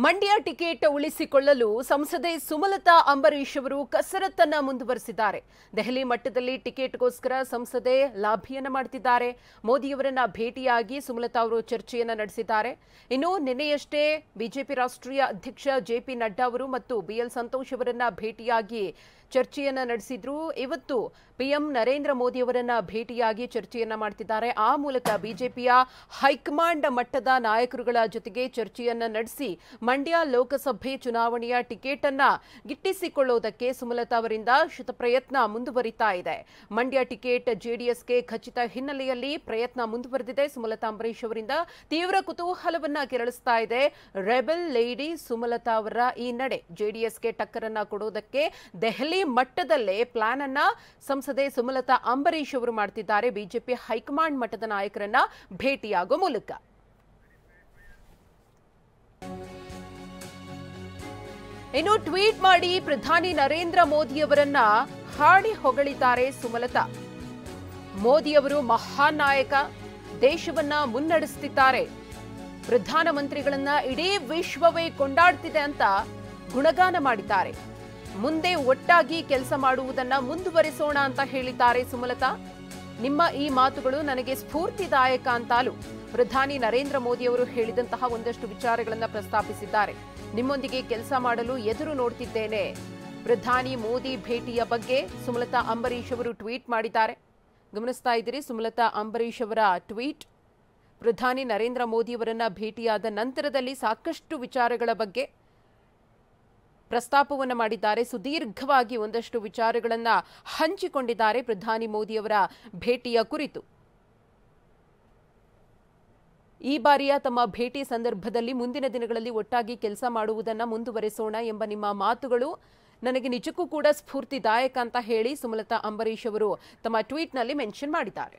Mandya ticket ಉಳಿಸಿಕೊಳ್ಳಲು ಸಂಸದೆ ಸುಮಲತಾ ಅಂಬರೀಶ್ ಅವರು ಕಸರತ್ತನ್ನ ಮುಂದುವರೆಸಿದ್ದಾರೆ. ದೆಹಲಿ ಮಟ್ಟದಲ್ಲಿ ಟಿಕೆಟ್ಗೋಸ್ಕರ ಸಂಸದೆ ಲಾಭಿಯನ್ನ ಮಾಡುತ್ತಿದ್ದಾರೆ. ಮೋದಿಯವರನ್ನ ಭೇಟಿಯಾಗಿ ಸುಮಲತಾ ಅವರು ಚರ್ಚೆಯನ್ನ ನಡೆಸಿದ್ದಾರೆ. ಇನ್ನು ನಿನ್ನೆಯಷ್ಟೇ ಬಿಜೆಪಿ ರಾಷ್ಟ್ರೀಯ ಅಧ್ಯಕ್ಷ ಜೆಪಿ ನಡ್ಡಾ ಅವರು ಮತ್ತು ಬಿಎಲ್ ಸಂತೋಷ್ ಅವರನ್ನ ಭೇಟಿಯಾಗಿ ಚರ್ಚೆಯನ್ನ ನಡೆಸಿದ್ರು. ಇವತ್ತು ಪಿಎಂ ನರೇಂದ್ರ ಮೋದಿ ಅವರನ್ನ ಭೇಟಿಯಾಗಿ ಚರ್ಚೆಯನ್ನ ಮಾಡ್ತಿದ್ದಾರೆ. ಆ ಮೂಲಕ ಬಿಜೆಪಿಯ ಹೈಕಮಾಂಡ್ ಮಟ್ಟದ ನಾಯಕರುಗಳ ಜೊತೆಗೆ ಚರ್ಚೆಯನ್ನ ನಡೆಸಿ ಮಂಡ್ಯ ಲೋಕಸಭೆ ಚುನಾವಣೆಯ ಟಿಕೆಟ್ ಅನ್ನ ಗಿಟ್ಟಿಸಿಕೊಳ್ಳುವುದಕ್ಕೆ ಸುಮಲತಾ ಅವರಿಂದ ಶತಪ್ರಯತ್ನ ಮುಂದುವರಿತಾ ಇದೆ. ಮಂಡ್ಯ ಟಿಕೆಟ್ ಜೆಡಿಎಸ್ಗೆ ಖಚಿತ ಹಿನ್ನೆಲೆಯಲ್ಲಿ ಪ್ರಯತ್ನ ಮುಂದುವರೆದಿದೆ. ಸುಮಲತಾ ಅಂಬರೀಶ್ ಅವರಿಂದ ತೀವ್ರ ಕುತೂಹಲವನ್ನ ಕೆರಳಿಸ್ತಾ ಇದೆ. ರೆಬೆಲ್ ಲೇಡಿ ಸುಮಲತಾ ಅವರ ಈ ನಡೆ ಜೆಡಿಎಸ್ಗೆ ಟಕ್ಕರನ್ನ ಕೊಡೋದಕ್ಕೆ ದೆಹಲಿ ಮಟ್ಟದಲ್ಲೇ ಪ್ಲಾನ್ ಅನ್ನ ಸಂಸದೆ ಸುಮಲತಾ ಅಂಬರೀಶ್ ಅವರು ಮಾಡ್ತಿದ್ದಾರೆ. ಬಿಜೆಪಿ ಹೈಕಮಾಂಡ್ ಮಟ್ಟದ ನಾಯಕರನ್ನ ಭೇಟಿಯಾಗುವ ಮೂಲಕ ಇನ್ನು ಟ್ವೀಟ್ ಮಾಡಿ ಪ್ರಧಾನಿ ನರೇಂದ್ರ ಮೋದಿಯವರನ್ನ ಹಾಡಿ ಹೊಗಳಿದ್ದಾರೆ ಸುಮಲತಾ. ಮೋದಿಯವರು ಮಹಾನ್ ನಾಯಕ, ದೇಶವನ್ನ ಮುನ್ನಡೆಸುತ್ತಿದ್ದಾರೆ, ಪ್ರಧಾನಮಂತ್ರಿಗಳನ್ನ ಇಡೀ ವಿಶ್ವವೇ ಕೊಂಡಾಡ್ತಿದೆ ಅಂತ ಗುಣಗಾನ ಮಾಡಿದ್ದಾರೆ. ಮುಂದೆ ಒಟ್ಟಾಗಿ ಕೆಲಸ ಮಾಡುವುದನ್ನ ಮುಂದುವರಿಸೋಣ ಅಂತ ಹೇಳಿದ್ದಾರೆ ಸುಮಲತಾ. ನಿಮ್ಮ ಈ ಮಾತುಗಳು ನನಗೆ ಸ್ಫೂರ್ತಿದಾಯಕ ಅಂತಾಲೂ ಪ್ರಧಾನಿ ನರೇಂದ್ರ ಮೋದಿ ಅವರು ಹೇಳಿದಂತಹ ಒಂದಷ್ಟು ವಿಚಾರಗಳನ್ನ ಪ್ರಸ್ತಾಪಿಸಿದ್ದಾರೆ. ನಿಮ್ಮೊಂದಿಗೆ ಕೆಲಸ ಮಾಡಲು ಎದುರು ನೋಡ್ತಿದ್ದೇನೆ. ಪ್ರಧಾನಿ ಮೋದಿ ಭೇಟಿಯ ಬಗ್ಗೆ ಸುಮಲತಾ ಅಂಬರೀಶ್ ಅವರು ಟ್ವೀಟ್ ಮಾಡಿದ್ದಾರೆ. ಗಮನಿಸ್ತಾ ಇದ್ದೀರಿ ಸುಮಲತಾ ಅಂಬರೀಶ್ ಅವರ ಟ್ವೀಟ್. ಪ್ರಧಾನಿ ನರೇಂದ್ರ ಮೋದಿ ಅವರನ್ನ ಭೇಟಿಯಾದ ನಂತರದಲ್ಲಿ ಸಾಕಷ್ಟು ವಿಚಾರಗಳ ಬಗ್ಗೆ ಪ್ರಸ್ತಾಪವನ್ನು ಮಾಡಿದ್ದಾರೆ. ಸುದೀರ್ಘವಾಗಿ ಒಂದಷ್ಟು ವಿಚಾರಗಳನ್ನ ಹಂಚಿಕೊಂಡಿದ್ದಾರೆ ಪ್ರಧಾನಿ ಮೋದಿಯವರ ಭೇಟಿಯ ಕುರಿತು. ಈ ಬಾರಿಯ ತಮ್ಮ ಭೇಟಿ ಸಂದರ್ಭದಲ್ಲಿ ಮುಂದಿನ ದಿನಗಳಲ್ಲಿ ಒಟ್ಟಾಗಿ ಕೆಲಸ ಮಾಡುವುದನ್ನ ಮುಂದುವರೆಸೋಣ ಎಂಬ ನಿಮ್ಮ ಮಾತುಗಳು ನನಗೆ ನಿಜಕ್ಕೂ ಕೂಡ ಸ್ಫೂರ್ತಿದಾಯಕ ಅಂತ ಹೇಳಿ ಸುಮಲತಾ ಅಂಬರೀಶ್ ಅವರು ತಮ್ಮ ಟ್ವೀಟ್ನಲ್ಲಿ ಮೆನ್ಷನ್ ಮಾಡಿದ್ದಾರೆ.